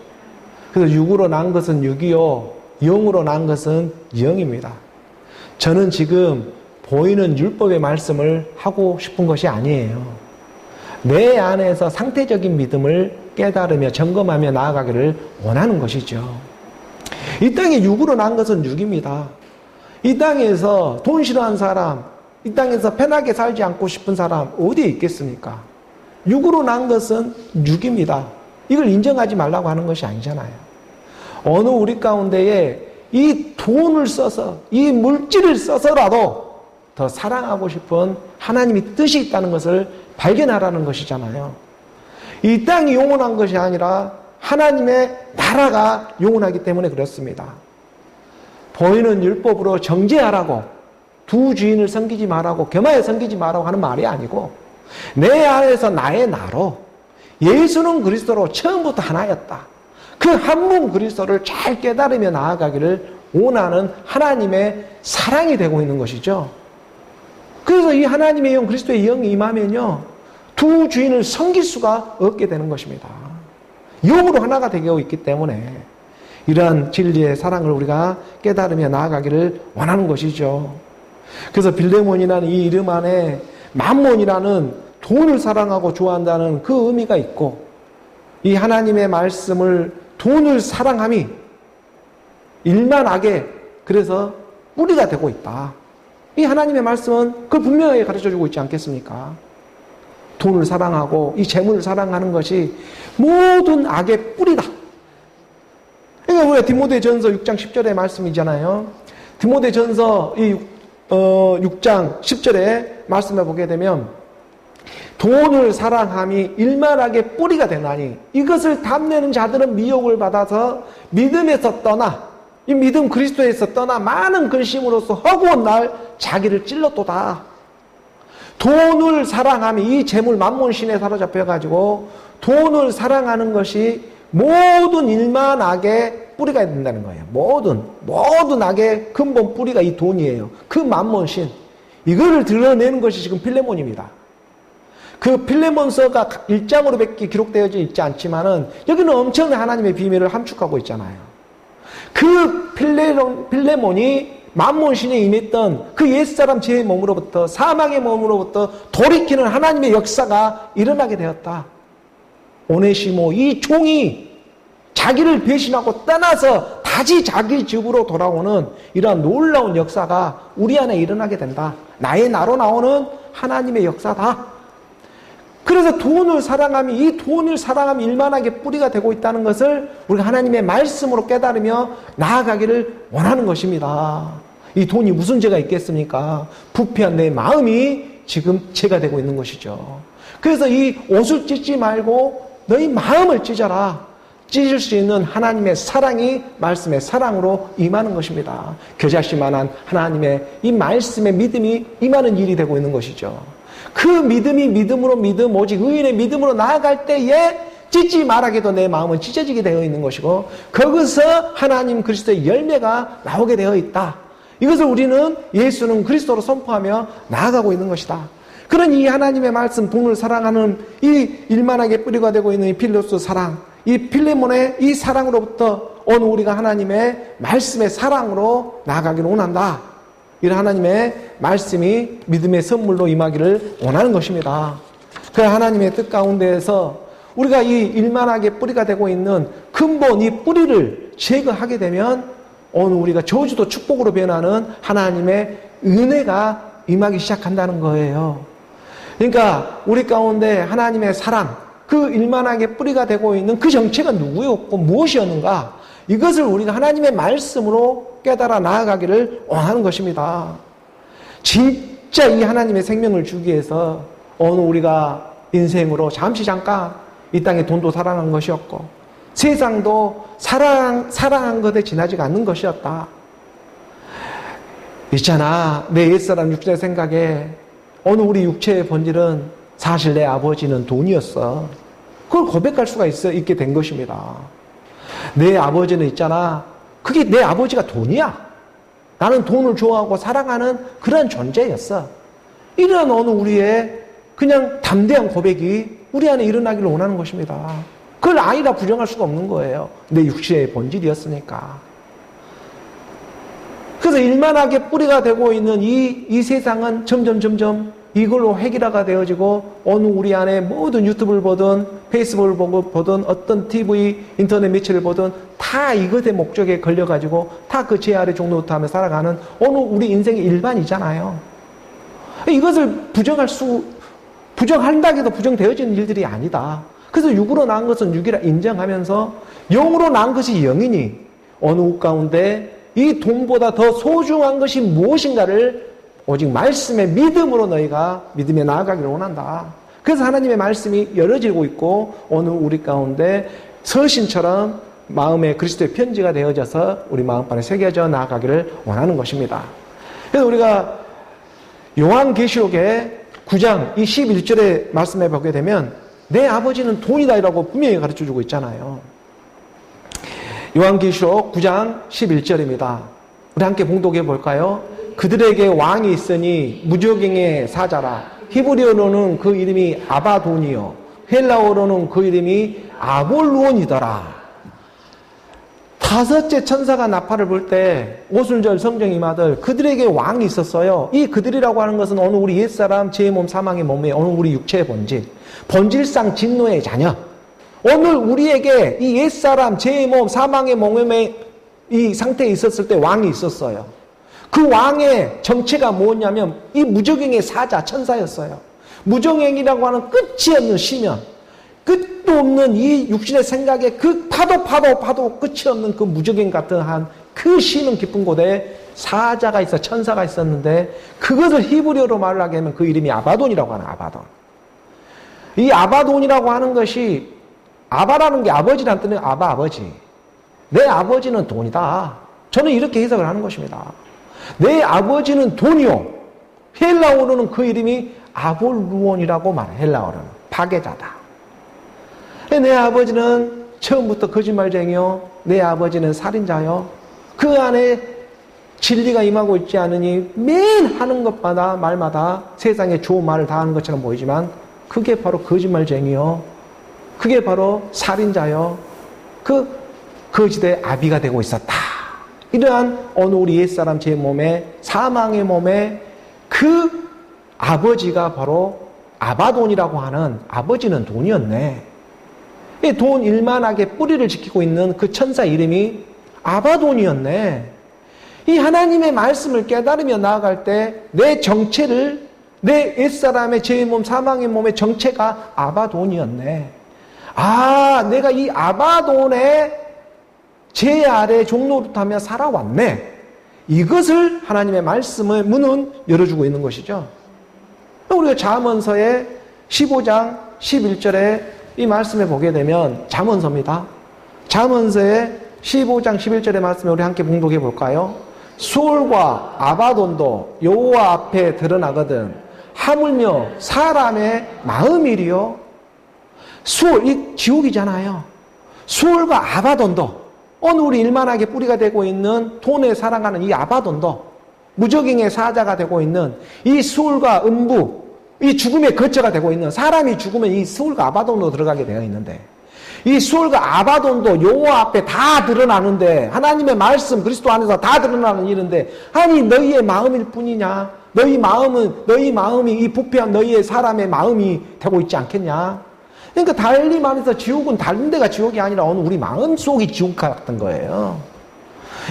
그래서 육으로 난 것은 육이요, 영으로 난 것은 영입니다. 저는 지금 보이는 율법의 말씀을 하고 싶은 것이 아니에요. 내 안에서 상태적인 믿음을 깨달으며 점검하며 나아가기를 원하는 것이죠. 이 땅에 육으로 난 것은 육입니다. 이 땅에서 돈 싫어하는 사람, 이 땅에서 편하게 살지 않고 싶은 사람 어디에 있겠습니까? 육으로 난 것은 육입니다. 이걸 인정하지 말라고 하는 것이 아니잖아요. 어느 우리 가운데에 이 돈을 써서 이 물질을 써서라도 더 사랑하고 싶은 하나님의 뜻이 있다는 것을 발견하라는 것이잖아요. 이 땅이 영원한 것이 아니라 하나님의 나라가 영원하기 때문에 그렇습니다. 보이는 율법으로 정죄하라고 두 주인을 섬기지 말라고 겸하여 섬기지 말라고 하는 말이 아니고 내 안에서 나의 나로 예수는 그리스도로 처음부터 하나였다. 그 한 분 그리스도를 잘 깨달으며 나아가기를 원하는 하나님의 사랑이 되고 있는 것이죠. 그래서 이 하나님의 영, 그리스도의 영이 임하면요, 두 주인을 섬길 수가 없게 되는 것입니다. 영으로 하나가 되어 있기 때문에 이러한 진리의 사랑을 우리가 깨달으며 나아가기를 원하는 것이죠. 그래서 빌레몬이라는 이 이름 안에 맘몬이라는 돈을 사랑하고 좋아한다는 그 의미가 있고, 이 하나님의 말씀을 돈을 사랑함이 일만 악에 그래서 뿌리가 되고 있다. 이 하나님의 말씀은 그걸 분명하게 가르쳐주고 있지 않겠습니까? 돈을 사랑하고 이 재물을 사랑하는 것이 모든 악의 뿌리다. 그러니까 우리가 디모데전서 6장 10절의 말씀이잖아요. 디모데전서 6장 10절의 말씀을 보게 되면 돈을 사랑함이 일만하게 뿌리가 되나니 이것을 탐내는 자들은 미혹을 받아서 믿음에서 떠나, 이 믿음 그리스도에서 떠나 많은 근심으로써 허구한 날 자기를 찔렀도다. 돈을 사랑함이 이 재물 만몬신에 사로잡혀가지고 돈을 사랑하는 것이 모든 일만 악의 뿌리가 된다는 거예요. 모든 악의 근본 뿌리가 이 돈이에요. 그 만몬신, 이거를 드러내는 것이 지금 필레몬입니다. 그 필레몬서가 1장으로밖에 기록되어져 있지 않지만은 여기는 엄청난 하나님의 비밀을 함축하고 있잖아요. 그 필레몬이 만몬신에 임했던 그 옛사람 죄의 몸으로부터, 사망의 몸으로부터 돌이키는 하나님의 역사가 일어나게 되었다. 오네시모, 이 종이 자기를 배신하고 떠나서 다시 자기 집으로 돌아오는 이러한 놀라운 역사가 우리 안에 일어나게 된다. 나의 나로 나오는 하나님의 역사다. 그래서 돈을 사랑함이, 이 돈을 사랑함이 일만하게 뿌리가 되고 있다는 것을 우리가 하나님의 말씀으로 깨달으며 나아가기를 원하는 것입니다. 이 돈이 무슨 죄가 있겠습니까? 부패한 내 마음이 지금 죄가 되고 있는 것이죠. 그래서 이 옷을 찢지 말고 너희 마음을 찢어라. 찢을 수 있는 하나님의 사랑이 말씀의 사랑으로 임하는 것입니다. 겨자씨만한 하나님의 이 말씀의 믿음이 임하는 일이 되고 있는 것이죠. 그 믿음이 믿음으로 믿음, 오직 의인의 믿음으로 나아갈 때에 찢지 말하게도 내 마음은 찢어지게 되어 있는 것이고, 거기서 하나님 그리스도의 열매가 나오게 되어 있다. 이것을 우리는 예수는 그리스도로 선포하며 나아가고 있는 것이다. 그런 이 하나님의 말씀, 돈을 사랑하는 이 일만하게 뿌리가 되고 있는 이 필로스 사랑, 이 필레몬의 이 사랑으로부터 오늘 우리가 하나님의 말씀의 사랑으로 나아가기를 원한다. 이런 하나님의 말씀이 믿음의 선물로 임하기를 원하는 것입니다. 그 하나님의 뜻 가운데에서 우리가 이 일만하게 뿌리가 되고 있는 근본 이 뿌리를 제거하게 되면 오늘 우리가 저주도 축복으로 변하는 하나님의 은혜가 임하기 시작한다는 거예요. 그러니까 우리 가운데 하나님의 사랑, 그 일만하게 뿌리가 되고 있는 그 정체가 누구였고 무엇이었는가, 이것을 우리가 하나님의 말씀으로 깨달아 나아가기를 원하는 것입니다. 진짜 이 하나님의 생명을 주기 위해서 오늘 우리가 인생으로 잠깐 이 땅에 돈도 사랑한 것이었고 세상도 사랑한 것에 지나지가 않는 것이었다. 있잖아, 내 옛사람 육체의 생각에 오늘 우리 육체의 본질은 사실 내 아버지는 돈이었어. 그걸 고백할 수가 있게 된 것입니다. 내 아버지는 있잖아, 그게 내 아버지가 돈이야. 나는 돈을 좋아하고 사랑하는 그런 존재였어. 이런 어느 우리의 그냥 담대한 고백이 우리 안에 일어나기를 원하는 것입니다. 그걸 아니라 부정할 수가 없는 거예요. 내 육체의 본질이었으니까. 그래서 일만하게 뿌리가 되고 있는 이 세상은 점점 이걸로 획일화가 되어지고 어느 우리 안에 모든 유튜브를 보든 페이스북을 보든 어떤 TV, 인터넷 매체를 보든 다 이것의 목적에 걸려가지고 다 그 제 아래 종노릇하며 살아가는 어느 우리 인생의 일반이잖아요. 이것을 부정한다 해도 부정되어지는 일들이 아니다. 그래서 육으로 낳은 것은 육이라 인정하면서 영으로 낳은 것이 영이니 어느 가운데 이 돈보다 더 소중한 것이 무엇인가를 오직 말씀의 믿음으로 너희가 믿음에 나아가기를 원한다. 그래서 하나님의 말씀이 열어지고 있고 오늘 우리 가운데 서신처럼 마음에 그리스도의 편지가 되어져서 우리 마음판에 새겨져 나아가기를 원하는 것입니다. 그래서 우리가 요한계시록의 9장 이 11절에 말씀해 보게 되면 내 아버지는 돈이다라고 분명히 가르쳐주고 있잖아요. 요한계시록 9장 11절입니다. 우리 함께 봉독해 볼까요? 그들에게 왕이 있으니 무적행의 사자라. 히브리어로는 그 이름이 아바돈이요, 헬라어로는 그 이름이 아볼루온이더라. 다섯째 천사가 나팔을 불 때 오순절 성령 임하들 그들에게 왕이 있었어요. 이 그들이라고 하는 것은 어느 우리 옛사람 죄의 몸 사망의 몸에 어느 우리 육체의 본질상 진노의 자녀, 오늘 우리에게 이 옛사람 죄의 몸 사망의 몸의 이 상태에 있었을 때 왕이 있었어요. 그 왕의 정체가 뭐냐면 이 무적행의 사자 천사였어요. 무적행이라고 하는 끝이 없는 시면, 끝도 없는 이 육신의 생각에 그 파도 끝이 없는 그 무적행 같은 한 그 심은 깊은 곳에 사자가 있어, 천사가 있었는데 그것을 히브리어로 말을 하게 하면 그 이름이 아바돈이라고 하는 아바돈. 이 아바돈이라고 하는 것이, 아바라는 게 아버지라는 뜻은 아버지. 내 아버지는 돈이다. 저는 이렇게 해석을 하는 것입니다. 내 아버지는 돈이요. 헬라어로는 그 이름이 아볼루온이라고 말해. 헬라어로는 파괴자다. 내 아버지는 처음부터 거짓말쟁이요, 내 아버지는 살인자요, 그 안에 진리가 임하고 있지 않으니 매일 하는 것마다 말마다 세상에 좋은 말을 다 하는 것처럼 보이지만 그게 바로 거짓말쟁이요, 그게 바로 살인자요, 그 거짓의 아비가 되고 있었다. 이러한 어느 우리 옛사람 제 몸에, 사망의 몸에 그 아버지가 바로 아바돈이라고 하는, 아버지는 돈이었네. 이 돈 일만하게 뿌리를 지키고 있는 그 천사 이름이 아바돈이었네. 이 하나님의 말씀을 깨달으며 나아갈 때 내 정체를, 내 옛사람의 죄의 몸, 사망의 몸의 정체가 아바돈이었네. 아, 내가 이 아바돈의 죄 아래 종노릇하며 살아왔네. 이것을 하나님의 말씀의 문은 열어주고 있는 것이죠. 우리가 잠언서의 15장 11절에 이 말씀에 보게 되면, 잠언서입니다. 잠언서의 15장 11절의 말씀에 우리 함께 봉독해 볼까요? 수올과 아바돈도 여호와 앞에 드러나거든 하물며 사람의 마음이리요. 수올, 이 지옥이잖아요. 수올과 아바돈도, 어느 우리 일만하게 뿌리가 되고 있는 돈에 살아가는 이 아바돈도, 무적행의 사자가 되고 있는 이 수올과 음부, 이 죽음의 거처가 되고 있는, 사람이 죽으면 이 수올과 아바돈으로 들어가게 되어 있는데, 이 수올과 아바돈도 여호와 앞에 다 드러나는데, 하나님의 말씀 그리스도 안에서 다 드러나는 일인데, 아니 너희의 마음일 뿐이냐? 너희 마음이 이 부패한 너희의 사람의 마음이 되고 있지 않겠냐? 그러니까 달리 말해서 지옥은 다른 데가 지옥이 아니라 어느 우리 마음 속이 지옥 같은 거예요.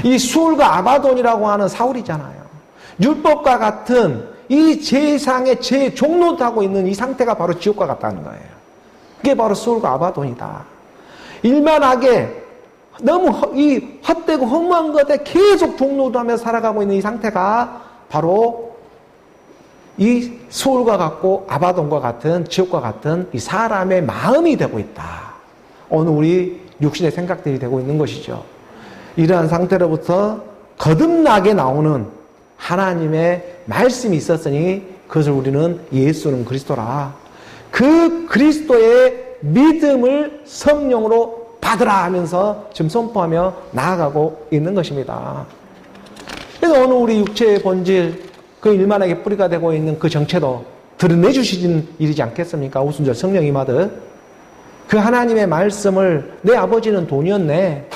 이 수올과 아바돈이라고 하는 사울이잖아요. 율법과 같은 이 세상의 죄 종노릇하고 있는 이 상태가 바로 지옥과 같다는 거예요. 그게 바로 수올과 아바돈이다. 일만하게 너무 이 헛되고 허무한 것에 계속 종노릇하며 살아가고 있는 이 상태가 바로 이 수올과 같고 아바돈과 같은, 지옥과 같은 이 사람의 마음이 되고 있다. 어느 우리 육신의 생각들이 되고 있는 것이죠. 이러한 상태로부터 거듭나게 나오는 하나님의 말씀이 있었으니 그것을 우리는 예수는 그리스도라. 그 그리스도의 믿음을 성령으로 받으라 하면서 지금 선포하며 나아가고 있는 것입니다. 그래서 어느 우리 육체의 본질, 그 일만하게 뿌리가 되고 있는 그 정체도 드러내주시는 일이지 않겠습니까? 오순절 성령 임하듯 그 하나님의 말씀을, 내 아버지는 돈이었네.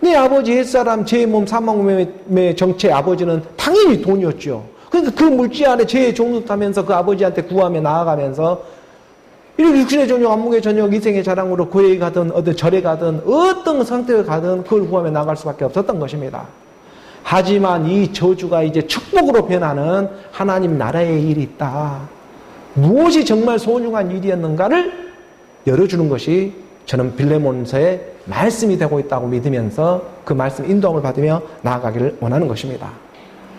내 아버지 옛사람 죄의 몸 사망의 정체 아버지는 당연히 돈이었죠. 그러니까 그 물질 안에 죄의 종노릇하면서 그 아버지한테 구하며 나아가면서 이렇게 육신의 저녁, 안목의 저녁, 이생의 자랑으로 교회에 가든 어떤 절에 가든 어떤 상태에 가든 그걸 구하며 나갈 수밖에 없었던 것입니다. 하지만 이 저주가 이제 축복으로 변하는 하나님 나라의 일이 있다. 무엇이 정말 소중한 일이었는가를 열어주는 것이 저는 빌레몬서의 말씀이 되고 있다고 믿으면서 그 말씀 인도함을 받으며 나아가기를 원하는 것입니다.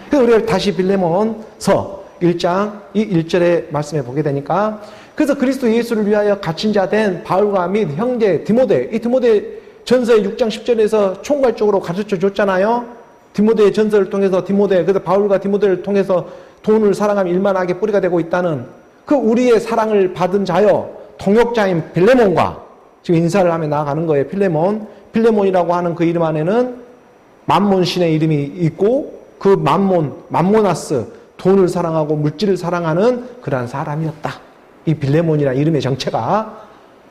그래서 우리가 다시 빌레몬서 1장 이 1절의 말씀에 보게 되니까, 그래서 그리스도 예수를 위하여 갇힌 자 된 바울과 및 형제 디모데, 이 디모데 전서의 6장 10절에서 총괄적으로 가르쳐 줬잖아요. 디모데의 전서를 통해서 그래서 바울과 디모데를 통해서 돈을 사랑하며 일만하게 뿌리가 되고 있다는 그 우리의 사랑을 받은 자여 동역자인 빌레몬과 지금 인사를 하며 나아가는 거예요. 필레몬이라고 하는 그 이름 안에는 만몬신의 이름이 있고 그 맘모나스, 돈을 사랑하고 물질을 사랑하는 그러한 사람이었다. 이 빌레몬이라는 이름의 정체가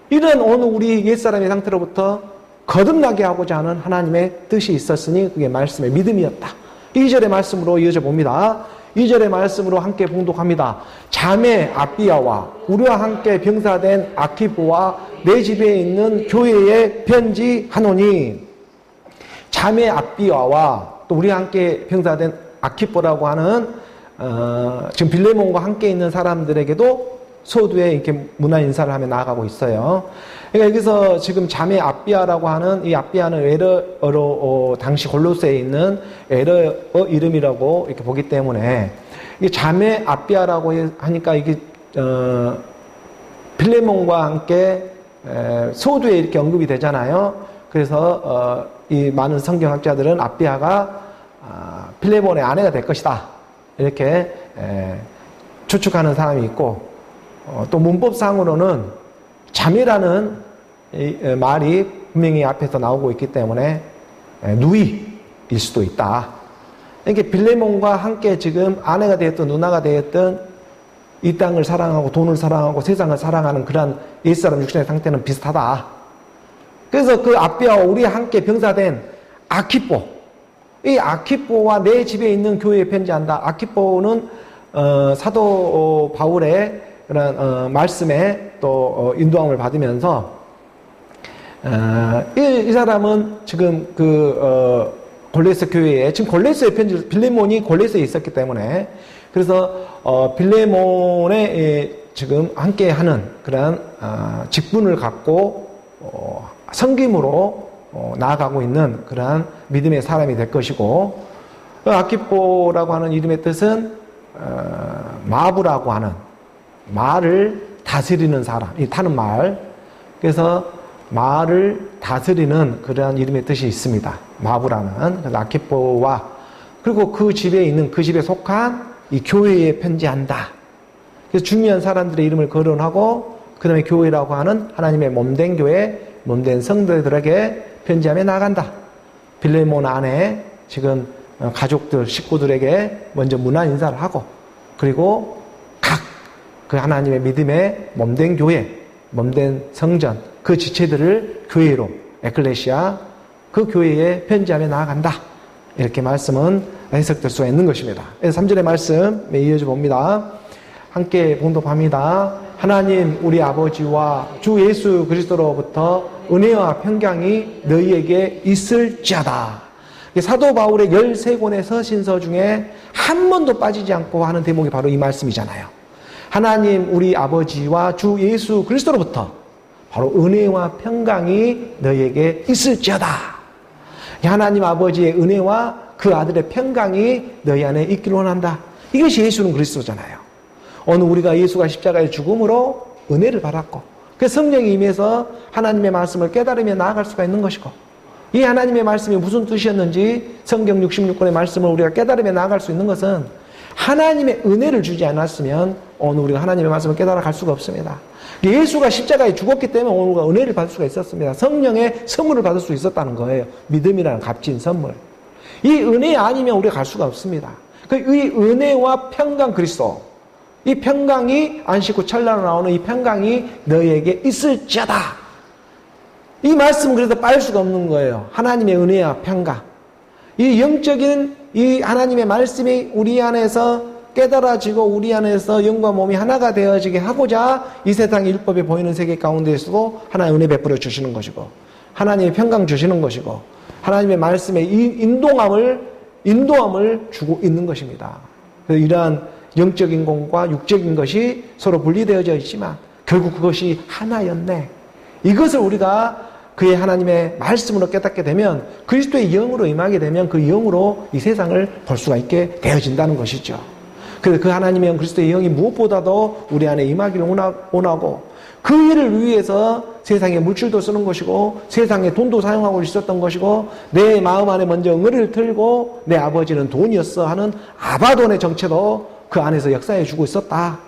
이런 어느 우리 옛사람의 상태로부터 거듭나게 하고자 하는 하나님의 뜻이 있었으니 그게 말씀의 믿음이었다. 2절의 말씀으로 이어져 봅니다. 2절의 말씀으로 함께 봉독합니다. 자매 아비아와 우리와 함께 병사된 아키포와 내 집에 있는 교회에 편지하노니. 자매 아비아와 또 우리와 함께 병사된 아키포라고 하는 지금 빌레몬과 함께 있는 사람들에게도 소두에 이렇게 문화 인사를 하며 나아가고 있어요. 그러니까 여기서 지금 자매 아비아라고 하는 이 아비아는 에러어로 당시 골로새에 있는 에러어 이름이라고 이렇게 보기 때문에 이 자매 아비아라고 하니까 이게 빌레몬과 함께 소두에 이렇게 언급이 되잖아요. 그래서 이 많은 성경학자들은 아비아가 빌레몬의 아내가 될 것이다 이렇게 추측하는 사람이 있고. 또 문법상으로는 자매라는 말이 분명히 앞에서 나오고 있기 때문에 누이일 수도 있다. 이렇게 빌레몬과 함께 지금 아내가 되었든 누나가 되었든 이 땅을 사랑하고 돈을 사랑하고 세상을 사랑하는 그런 옛사람 육신의 상태는 비슷하다. 그래서 그 아비아와 우리 함께 병사된 아키포, 이 아키포와 내 집에 있는 교회에 편지한다. 아키포는 사도 바울의 그런 말씀에 또 인도함을 받으면서 이 사람은 지금 골레스 교회에 지금 골레스의 편지 빌레몬이 골레스에 있었기 때문에 그래서 빌레몬에 지금 함께하는 그런 직분을 갖고 섬김으로 나아가고 있는 그러한 믿음의 사람이 될 것이고 아키포라고 하는 이름의 뜻은 마부라고 하는 말을 다스리는 사람, 이 타는 말. 그래서 말을 다스리는 그러한 이름의 뜻이 있습니다. 마부라는. 그래서 아키포와 그리고 그 집에 있는 그 집에 속한 이 교회에 편지한다. 그래서 중요한 사람들의 이름을 거론하고 그 다음에 교회라고 하는 하나님의 몸된 교회, 몸된 성도들에게 편지하며 나간다. 빌레몬 안에 지금 가족들, 식구들에게 먼저 문안 인사를 하고 그리고 그 하나님의 믿음의 몸된 교회, 몸된 성전, 그 지체들을 교회로, 에클레시아, 그 교회에 편지하며 나아간다. 이렇게 말씀은 해석될 수가 있는 것입니다. 그래서 3절의 말씀에 이어져 봅니다. 함께 봉독합니다. 하나님 우리 아버지와 주 예수 그리스도로부터 은혜와 평강이 너희에게 있을지어다. 사도 바울의 13권의 서신서 중에 한 번도 빠지지 않고 하는 대목이 바로 이 말씀이잖아요. 하나님 우리 아버지와 주 예수 그리스도로부터 바로 은혜와 평강이 너희에게 있을지어다. 하나님 아버지의 은혜와 그 아들의 평강이 너희 안에 있기를 원한다. 이것이 예수는 그리스도잖아요. 오늘 우리가 예수가 십자가의 죽음으로 은혜를 받았고 그 성령이 임해서 하나님의 말씀을 깨달으며 나아갈 수가 있는 것이고 이 하나님의 말씀이 무슨 뜻이었는지 성경 66권의 말씀을 우리가 깨달으며 나아갈 수 있는 것은 하나님의 은혜를 주지 않았으면 오늘 우리가 하나님의 말씀을 깨달아 갈 수가 없습니다. 예수가 십자가에 죽었기 때문에 오늘 우리가 은혜를 받을 수가 있었습니다. 성령의 선물을 받을 수 있었다는 거예요. 믿음이라는 값진 선물. 이 은혜 아니면 우리가 갈 수가 없습니다. 이 은혜와 평강 그리스도, 이 평강이 안식 후 찰나로 나오는 이 평강이 너희에게 있을지어다. 이 말씀은 그래서 빠질 수가 없는 거예요. 하나님의 은혜와 평강. 이 영적인 이 하나님의 말씀이 우리 안에서 깨달아지고 우리 안에서 영과 몸이 하나가 되어지게 하고자 이 세상 율법에 보이는 세계 가운데에서도 하나님의 은혜 베풀어 주시는 것이고 하나님의 평강 주시는 것이고 하나님의 말씀에 인도함을 주고 있는 것입니다. 그래서 이러한 영적인 것과 육적인 것이 서로 분리되어져 있지만 결국 그것이 하나였네. 이것을 우리가 그의 하나님의 말씀으로 깨닫게 되면 그리스도의 영으로 임하게 되면 그 영으로 이 세상을 볼 수가 있게 되어진다는 것이죠. 그래서 그 하나님의 영 그리스도의 영이 무엇보다도 우리 안에 임하기를 원하고 그 일을 위해서 세상에 물질도 쓰는 것이고 세상에 돈도 사용하고 있었던 것이고 내 마음 안에 먼저 응어리를 틀고 내 아버지는 돈이었어 하는 아바돈의 정체도 그 안에서 역사해 주고 있었다.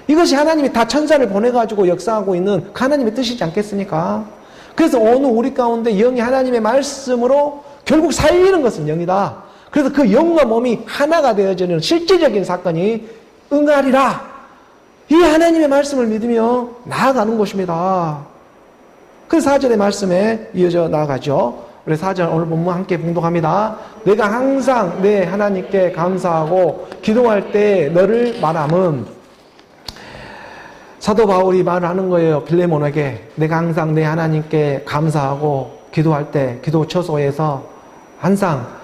이것이 하나님이 다 천사를 보내가지고 역사하고 있는 그 하나님의 뜻이지 않겠습니까? 그래서 오늘 우리 가운데 영이 하나님의 말씀으로 결국 살리는 것은 영이다. 그래서 그 영과 몸이 하나가 되어지는 실제적인 사건이 응하리라. 이 하나님의 말씀을 믿으며 나아가는 것입니다. 그 4절의 말씀에 이어져 나아가죠. 우리 4절 오늘 본문 함께 봉독합니다. 내가 항상 내 하나님께 감사하고 기도할 때 너를 말함은, 사도 바울이 말하는 거예요. 빌레몬에게 내가 항상 내 하나님께 감사하고 기도할 때, 기도 처소에서 항상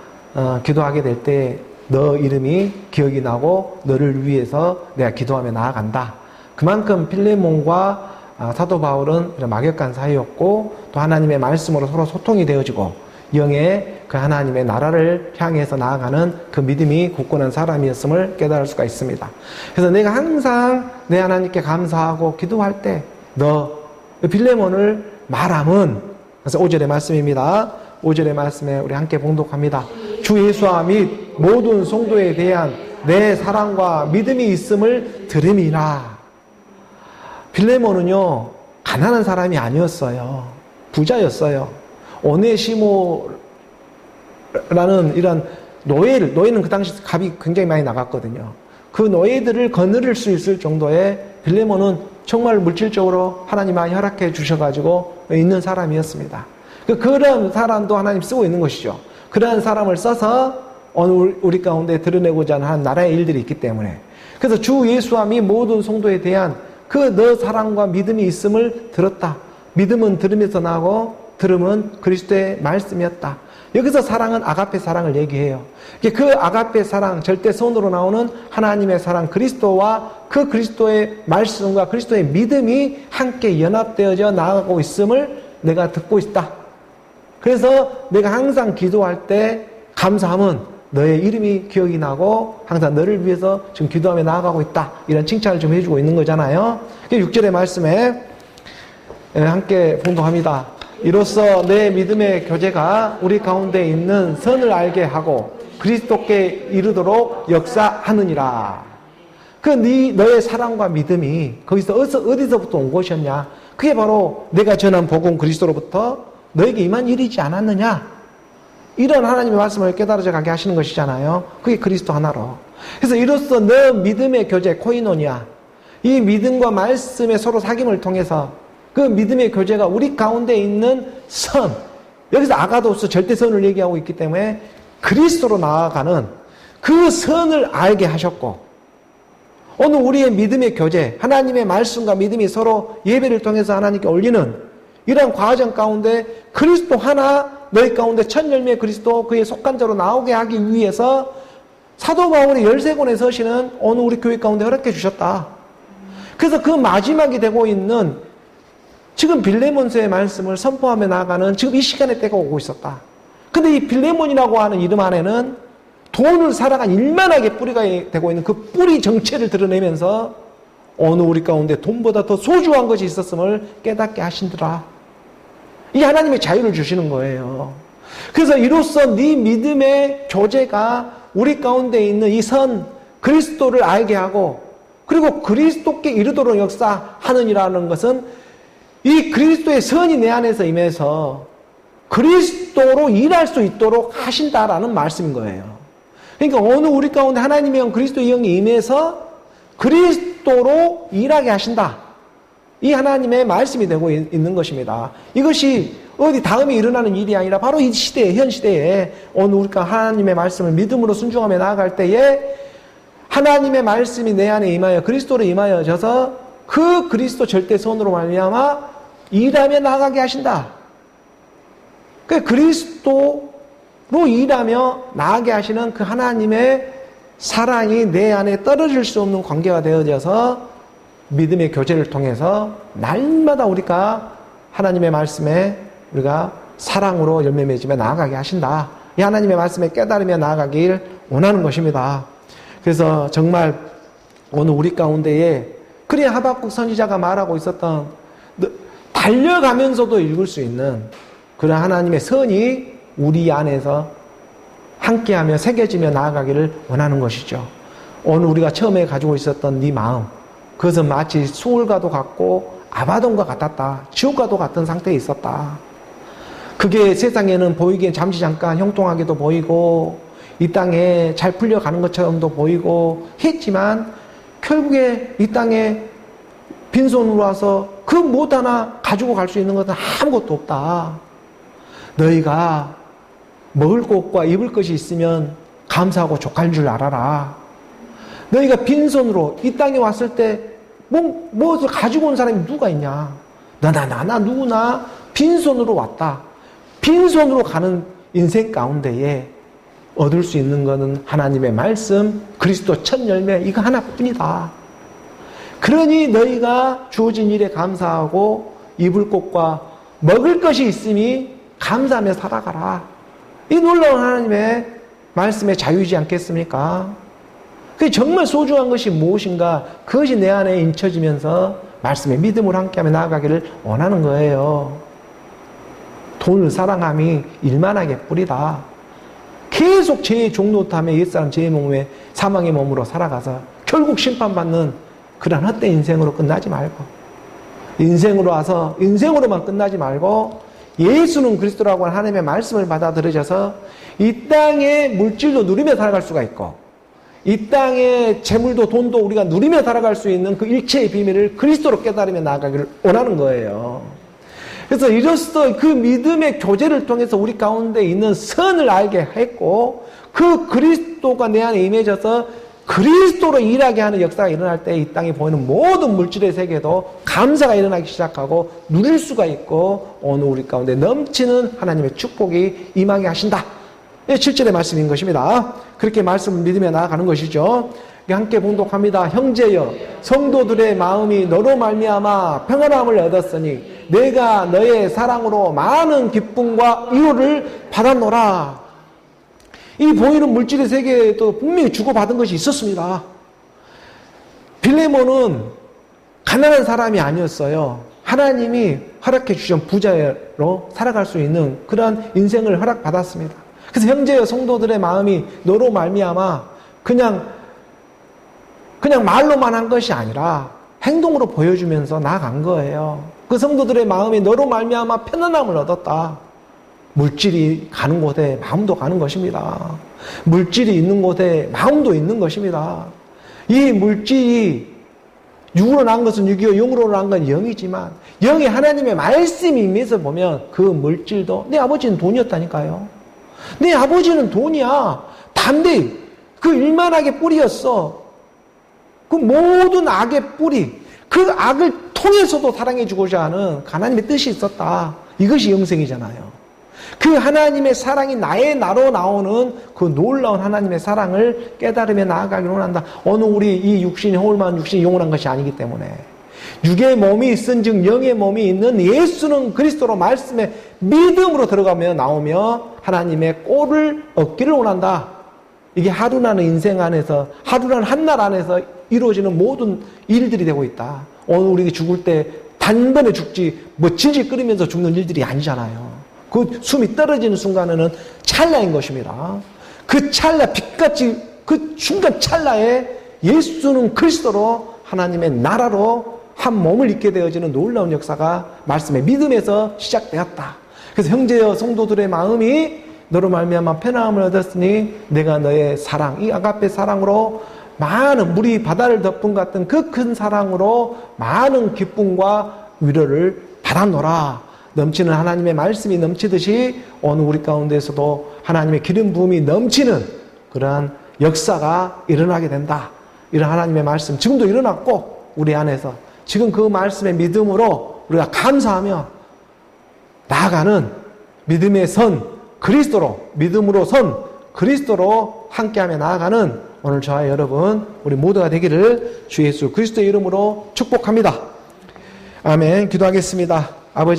기도하게 될 때 너 이름이 기억이 나고 너를 위해서 내가 기도하며 나아간다. 그만큼 빌레몬과 사도 바울은 막역한 사이였고 또 하나님의 말씀으로 서로 소통이 되어지고 영의 그 하나님의 나라를 향해서 나아가는 그 믿음이 굳건한 사람이었음을 깨달을 수가 있습니다. 그래서 내가 항상 내 하나님께 감사하고 기도할 때 너 빌레몬을 말함은, 그래서 5절의 말씀입니다. 5절의 말씀에 우리 함께 봉독합니다. 주 예수와 및 모든 성도에 대한 내 사랑과 믿음이 있음을 들음이라. 빌레몬은요 가난한 사람이 아니었어요. 부자였어요. 오네시모라는 이런 노예는 그 당시 값이 굉장히 많이 나갔거든요. 그 노예들을 거느릴 수 있을 정도의 빌레몬은 정말 물질적으로 하나님이 허락해 주셔가지고 있는 사람이었습니다. 그런 사람도 하나님 쓰고 있는 것이죠. 그러한 사람을 써서 오늘 우리 가운데 드러내고자 하는 나라의 일들이 있기 때문에, 그래서 주 예수와 및 모든 성도에 대한 그 너 사랑과 믿음이 있음을 들었다. 믿음은 들음에서 나고 들음은 그리스도의 말씀이었다. 여기서 사랑은 아가페 사랑을 얘기해요. 그 아가페 사랑, 절대 선으로 나오는 하나님의 사랑, 그리스도와 그 그리스도의 말씀과 그리스도의 믿음이 함께 연합되어져 나아가고 있음을 내가 듣고 있다. 그래서 내가 항상 기도할 때 감사함은 너의 이름이 기억이 나고 항상 너를 위해서 지금 기도하며 나아가고 있다. 이런 칭찬을 좀 해주고 있는 거잖아요. 6절의 말씀에 함께 봉독합니다. 이로써 내 믿음의 교제가 우리 가운데 있는 선을 알게 하고 그리스도께 이르도록 역사하느니라. 너의 사랑과 믿음이 거기서 어디서부터 온 것이었냐? 그게 바로 내가 전한 복음 그리스도로부터 너에게 임한 일이지 않았느냐? 이런 하나님의 말씀을 깨달아져 가게 하시는 것이잖아요. 그게 그리스도 하나로. 그래서 이로써 너 믿음의 교제, 코이노니아, 이 믿음과 말씀의 서로 사귐을 통해서 그 믿음의 교제가 우리 가운데 있는 선, 여기서 아가도스 절대선을 얘기하고 있기 때문에 그리스도로 나아가는 그 선을 알게 하셨고, 오늘 우리의 믿음의 교제, 하나님의 말씀과 믿음이 서로 예배를 통해서 하나님께 올리는 이러한 과정 가운데 그리스도 하나, 너희 가운데 첫 열매 그리스도 그의 속한 자로 나오게 하기 위해서 사도 바울이 13권에 서시는 오늘 우리 교회 가운데 허락해 주셨다. 그래서 그 마지막이 되고 있는 지금 빌레몬서의 말씀을 선포하며 나아가는 지금 이 시간의 때가 오고 있었다. 근데 이 빌레몬이라고 하는 이름 안에는 돈을 살아간 일만하게 뿌리가 되고 있는 그 뿌리 정체를 드러내면서 오늘 우리 가운데 돈보다 더 소중한 것이 있었음을 깨닫게 하신더라. 이 하나님의 자유를 주시는 거예요. 그래서 이로써 네 믿음의 교제가 우리 가운데 있는 이 선 그리스도를 알게 하고 그리고 그리스도께 이르도록 역사하느니라는 것은 이 그리스도의 선이 내 안에서 임해서 그리스도로 일할 수 있도록 하신다라는 말씀인 거예요. 그러니까 오늘 우리 가운데 하나님의 영 그리스도의 영이 임해서 그리스도로 일하게 하신다. 이 하나님의 말씀이 되고 있는 것입니다. 이것이 어디 다음에 일어나는 일이 아니라 바로 이 시대에, 현 시대에 오늘 우리가 하나님의 말씀을 믿음으로 순종하며 나아갈 때에 하나님의 말씀이 내 안에 임하여 그리스도로 임하여져서 그 그리스도 절대선으로 말미암아 일하며 나아가게 하신다. 그 그리스도로 일하며 나아가게 하시는 그 하나님의 사랑이 내 안에 떨어질 수 없는 관계가 되어져서 믿음의 교제를 통해서 날마다 우리가 하나님의 말씀에 우리가 사랑으로 열매 맺으며 나아가게 하신다. 이 하나님의 말씀에 깨달으며 나아가길 원하는 것입니다. 그래서 정말 오늘 우리 가운데에 그래 하박국 선지자가 말하고 있었던 달려가면서도 읽을 수 있는 그런 하나님의 선이 우리 안에서 함께하며 새겨지며 나아가기를 원하는 것이죠. 오늘 우리가 처음에 가지고 있었던 네 마음, 그것은 마치 수울과도 같고 아바돈과 같았다. 지옥과도 같은 상태에 있었다. 그게 세상에는 보이기엔 잠시 잠깐 형통하게도 보이고 이 땅에 잘 풀려가는 것처럼도 보이고 했지만 결국에 이 땅에 빈손으로 와서 그 못 하나 가지고 갈 수 있는 것은 아무것도 없다. 너희가 먹을 것과 입을 것이 있으면 감사하고 족할 줄 알아라. 너희가 빈손으로 이 땅에 왔을 때 무엇을 가지고 온 사람이 누가 있냐? 나 누구나 빈손으로 왔다. 빈손으로 가는 인생 가운데에 얻을 수 있는 것은 하나님의 말씀, 그리스도 첫 열매 이거 하나뿐이다. 그러니 너희가 주어진 일에 감사하고 입을 것과 먹을 것이 있음이 감사하며 살아가라. 이 놀라운 하나님의 말씀에 자유이지 않겠습니까? 그게 정말 소중한 것이 무엇인가 그것이 내 안에 인쳐지면서 말씀의 믿음으로 함께하며 나아가기를 원하는 거예요. 돈을 사랑함이 일만하게 뿌리다. 계속 죄의 종노릇하며 옛사람 죄의 몸에 사망의 몸으로 살아가서 결국 심판받는 그런 헛된 인생으로 끝나지 말고 인생으로 와서 인생으로만 끝나지 말고 예수는 그리스도라고 하는 하나님의 말씀을 받아들여져서 이 땅의 물질도 누리며 살아갈 수가 있고 이 땅의 재물도 돈도 우리가 누리며 살아갈 수 있는 그 일체의 비밀을 그리스도로 깨달으며 나아가기를 원하는 거예요. 그래서 이로써 그 믿음의 교제를 통해서 우리 가운데 있는 선을 알게 했고 그 그리스도가 내 안에 임해져서 그리스도로 일하게 하는 역사가 일어날 때 이 땅에 보이는 모든 물질의 세계도 감사가 일어나기 시작하고 누릴 수가 있고 오늘 우리 가운데 넘치는 하나님의 축복이 임하게 하신다. 7절의 말씀인 것입니다. 그렇게 말씀을 믿으며 나아가는 것이죠. 함께 봉독합니다. 형제여 성도들의 마음이 너로 말미암아 평안함을 얻었으니 내가 너의 사랑으로 많은 기쁨과 위로를 받았노라. 이 보이는 물질의 세계에도 분명히 주고받은 것이 있었습니다. 빌레몬은 가난한 사람이 아니었어요. 하나님이 허락해 주신 부자로 살아갈 수 있는 그러한 인생을 허락받았습니다. 그래서 형제여 성도들의 마음이 너로 말미암아 그냥 말로만 한 것이 아니라 행동으로 보여주면서 나아간 거예요. 그 성도들의 마음이 너로 말미암아 편안함을 얻었다. 물질이 가는 곳에 마음도 가는 것입니다. 물질이 있는 곳에 마음도 있는 것입니다. 이 물질이 육으로 난 것은 육이요 영으로 난 건 영이지만 영이 하나님의 말씀이 임해서 보면 그 물질도 내 아버지는 돈이었다니까요. 내 아버지는 돈이야. 담대 그 일만하게 뿌리였어. 그 모든 악의 뿌리 그 악을 통해서도 사랑해주고자 하는 하나님의 뜻이 있었다. 이것이 영생이잖아요. 그 하나님의 사랑이 나로 나오는 그 놀라운 하나님의 사랑을 깨달으며 나아가기를 원한다. 어느 우리 이 육신이 허울만 육신이 영원한 것이 아니기 때문에 육의 몸이 있은 즉 영의 몸이 있는 예수는 그리스도로 말씀에 믿음으로 들어가며 나오며 하나님의 꼴을 얻기를 원한다. 이게 하루라는 인생 안에서 하루라는 한 날 안에서 이루어지는 모든 일들이 되고 있다. 오늘 우리가 죽을 때 단번에 죽지 질질 끓이면서 죽는 일들이 아니잖아요. 그 숨이 떨어지는 순간에는 찰나인 것입니다. 그 찰나 빛같이 그 순간 찰나에 예수는 그리스도로 하나님의 나라로 한 몸을 입게 되어지는 놀라운 역사가 말씀의 믿음에서 시작되었다. 그래서 형제여 성도들의 마음이 너로 말미암아 편안함을 얻었으니 내가 너의 사랑 이 아가페 사랑으로 많은 물이 바다를 덮은 같은 그 큰 사랑으로 많은 기쁨과 위로를 받았노라. 넘치는 하나님의 말씀이 넘치듯이 오늘 우리 가운데에서도 하나님의 기름 부음이 넘치는 그러한 역사가 일어나게 된다. 이런 하나님의 말씀 지금도 일어났고 우리 안에서 지금 그 말씀의 믿음으로 우리가 감사하며 나아가는 믿음의 선 그리스도로 믿음으로 선 그리스도로 함께하며 나아가는 오늘 저와 여러분 우리 모두가 되기를 주 예수 그리스도의 이름으로 축복합니다. 아멘. 기도하겠습니다. 아버지